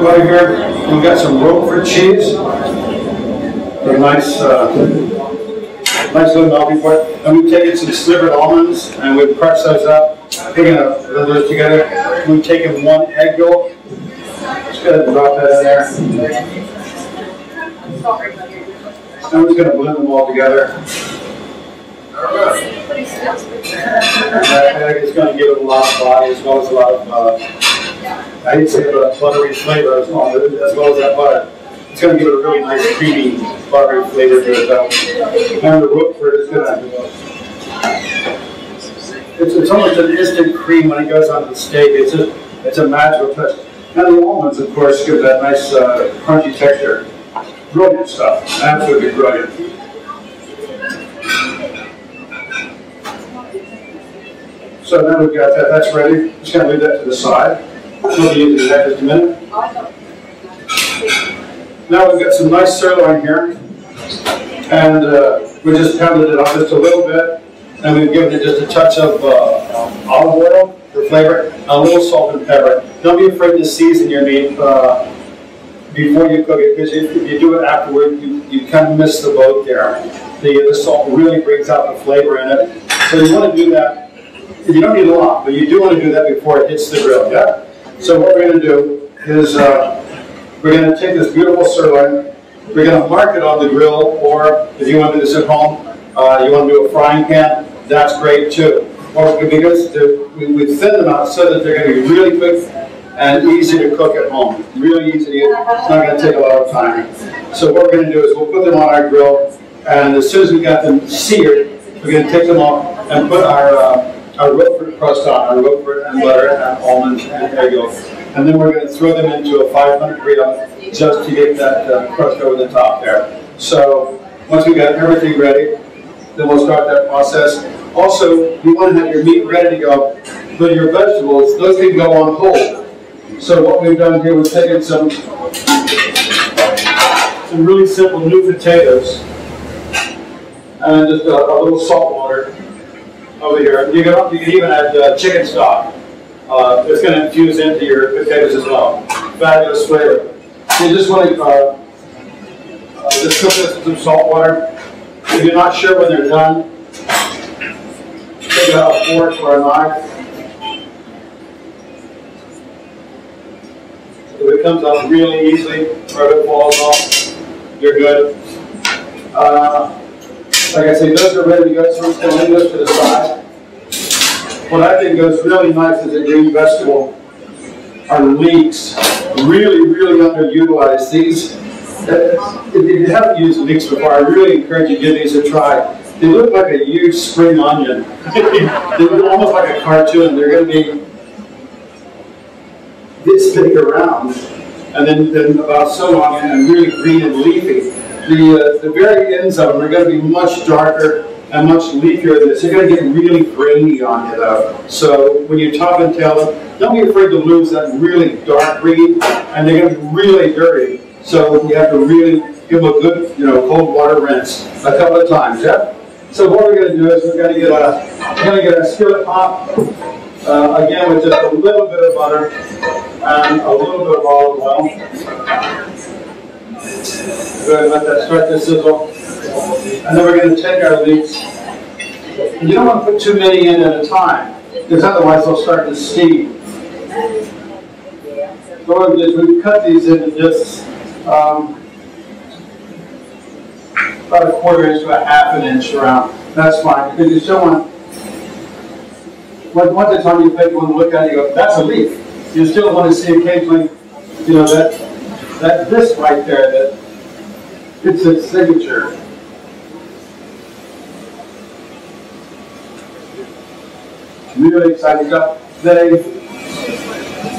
butter here. We've got some Roquefort cheese. A nice, nice little melting point. And we've taken some slivered almonds and we've crushed those up. We're going to blend those together. We've taken 1 egg yolk. Just go ahead and drop that in there. And we're just going to blend them all together. That egg is going to give it a lot of body as well as a lot of, I hate to say it, but buttery flavor as well as that butter. It's going to give it a really nice, creamy, buttery flavor to it though. And the Roquefort is going to, it's almost an instant cream when it goes on the steak. It's a magical touch. And the almonds, of course, give that nice, crunchy texture. Brilliant stuff. Absolutely brilliant. So now we've got that, that's ready. Just going to leave that to the side. We'll be using that in just a minute. Now we've got some nice sirloin here. And we just pounded it on just a little bit. And we've given it just a touch of olive oil for flavor, a little salt and pepper. Don't be afraid to season your meat before you cook it, because if you do it afterward, you kind of miss the boat there. The salt really brings out the flavor in it. So you want to do that. You don't need a lot, but you do want to do that before it hits the grill, yeah? So what we're going to do is we're going to take this beautiful sirloin, we're going to mark it on the grill, or if you want to do this at home, you want to do a frying pan, that's great too. Or because we thin them out so that they're going to be really quick and easy to cook at home. Really easy to eat. It's not going to take a lot of time. So what we're going to do is we'll put them on our grill, and as soon as we got them seared, we're going to take them off and put our Roquefort crust on, our Roquefort and butter and almonds and egg yolk. And then we're going to throw them into a 500 degree oven just to get that crust over the top there. So once we got everything ready, then we'll start that process. Also, you want to have your meat ready to go, but your vegetables, those can go on hold. So what we've done here, we've taken some really simple new potatoes and just a little salt water over here. You can even add chicken stock. It's going to infuse into your potatoes as well. Fabulous flavor. You just want to just cook this with some salt water. If you're not sure when they're done, take a fork or a knife. If it comes out really easily, or if it falls off, you're good. Like I say, those are ready to go, so we're just going to leave those to the side. What I think goes really nice as a green vegetable are leeks. Really, really underutilized. These, if you haven't used leeks before, I really encourage you to give these a try. They look like a huge spring onion. They look almost like a cartoon. They're going to be this big around, and then about so long and really green and leafy. The very ends of them are going to be much darker and much leafier than this. They're going to get really grainy on you though. So when you top and tail them, don't be afraid to lose that really dark green, and they're going to be really dirty. So you have to really give them a good, cold water rinse a couple of times, yeah? So what we're going to do is we're going to get a skillet pot, again with just a little bit of butter and a little bit of olive oil. Go ahead and let that start to sizzle. And then we're going to take our leeks. You don't want to put too many in at a time, because otherwise they'll start to steam. So what we did is we cut these into just about a quarter inch to a half an inch around. That's fine, because you still want, once the time you take one look at it, you go, that's a leaf. You still want to see occasionally, that disc right there, that it's its signature. Really exciting stuff.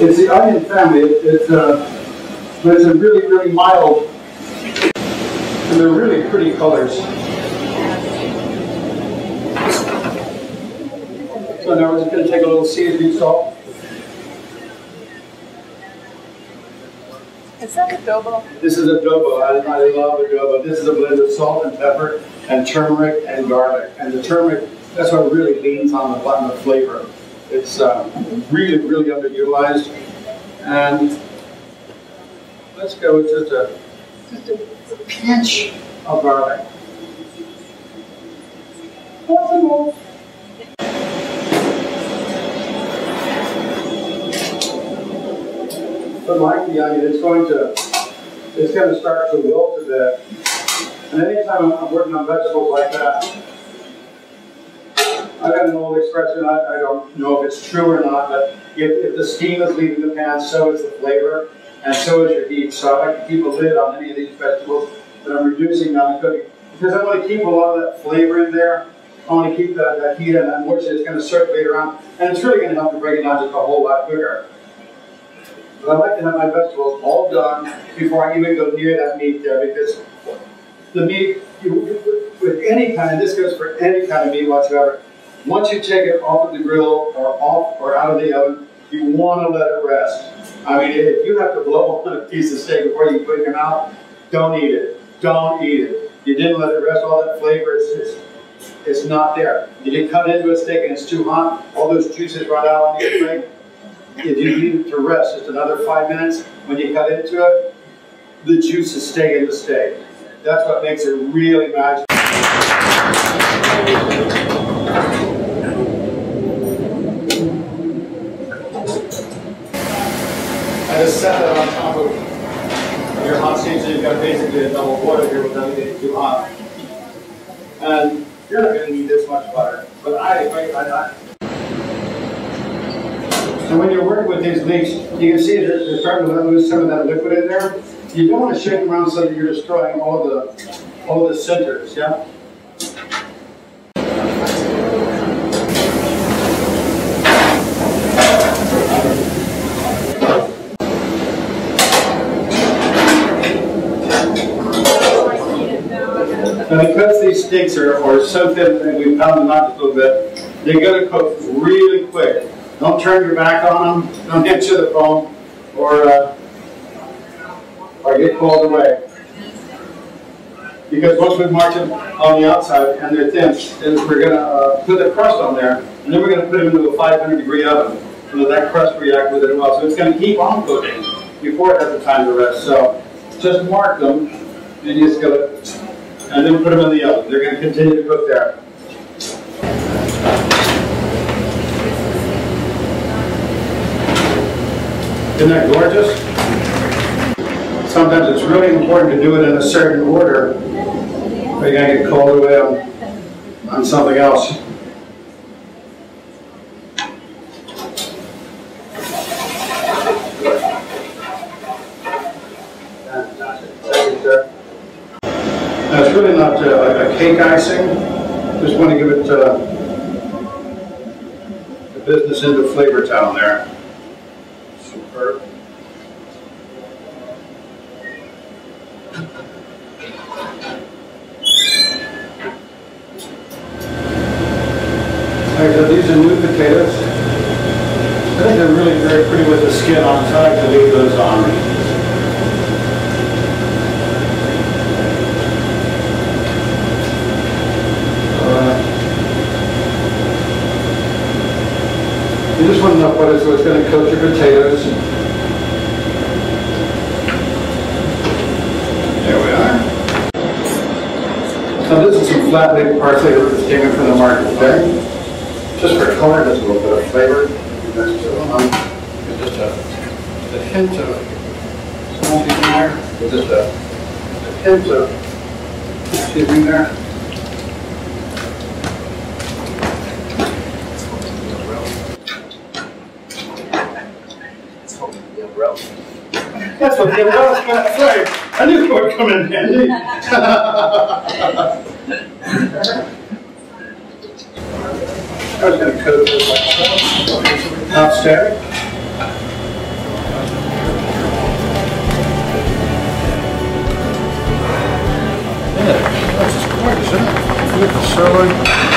It's the onion family. It's a really, really mild, and they're really pretty colors. So now we're just going to take a little seasoning salt. Is that adobo? This is adobo. I love adobo. This is a blend of salt and pepper and turmeric and garlic. And the turmeric, that's what really leans on the bottom of flavor. It's really, really underutilized. And let's go with just a pinch of garlic. Possible. But like the onion, it's going to start to wilt a bit. And anytime I'm working on vegetables like that, I got an old expression, I don't know if it's true or not, but if the steam is leaving the pan, so is the flavor, and so is your heat. So I like to keep a lid on any of these vegetables that I'm reducing now in cooking, because I want to keep a lot of that flavor in there. I want to keep that heat and that moisture that's going to circulate around, and it's really going to help to break it down just a whole lot quicker. But I like to have my vegetables all done before I even go near that meat there, because the meat, with any kind, and this goes for any kind of meat whatsoever, once you take it off of the grill or out of the oven, you want to let it rest. I mean, if you have to blow on a piece of steak before you put it in your mouth, don't eat it. Don't eat it. You didn't let it rest. All that flavor is not there. If you cut into a steak and it's too hot, all those juices run out on your plate. If you leave it to rest just another 5 minutes, when you cut into it, the juices stay in the steak. That's what makes it really magical. I just set that on top of your hot steak, so you've got basically a double boil here without getting too hot. And you're not going to need this much butter, but I So when you're working with these leeks, you can see they're starting to lose some of that liquid in there. You don't want to shake them around so that you're destroying all of the centers, yeah? And because these steaks are so thin and we pound them out just a little bit, they're going to cook really quick. Don't turn your back on them. Don't hit you the bone or get called away. Because once we've marked them on the outside and they're thin, then we're going to put the crust on there, and then we're going to put them into a 500-degree oven and let that crust react with it as well. So it's going to keep on cooking before it has the time to rest. So just mark them, and you just go, and then put them in the oven. They're going to continue to cook there. Isn't that gorgeous? Sometimes it's really important to do it in a certain order, or you're going to get called away on something else. Now, it's really not a cake icing. Just want to give it the business end of Flavor Town there. Superb. So these are new potatoes. I think they're really very pretty with the skin on, so I like to leave those on. You just want enough butter so it's going to coat your potatoes. There we are. So this is some flat leaf parsley that just came in from the market today. Just for color, just a little bit of flavor. Just a hint of salt in there. Just a hint of seasoning there. That's what the umbrellas got to say. I knew it would come in handy. I was going to coat it with like outstanding. Yeah, that's just gorgeous, isn't it? Look at the sirloin.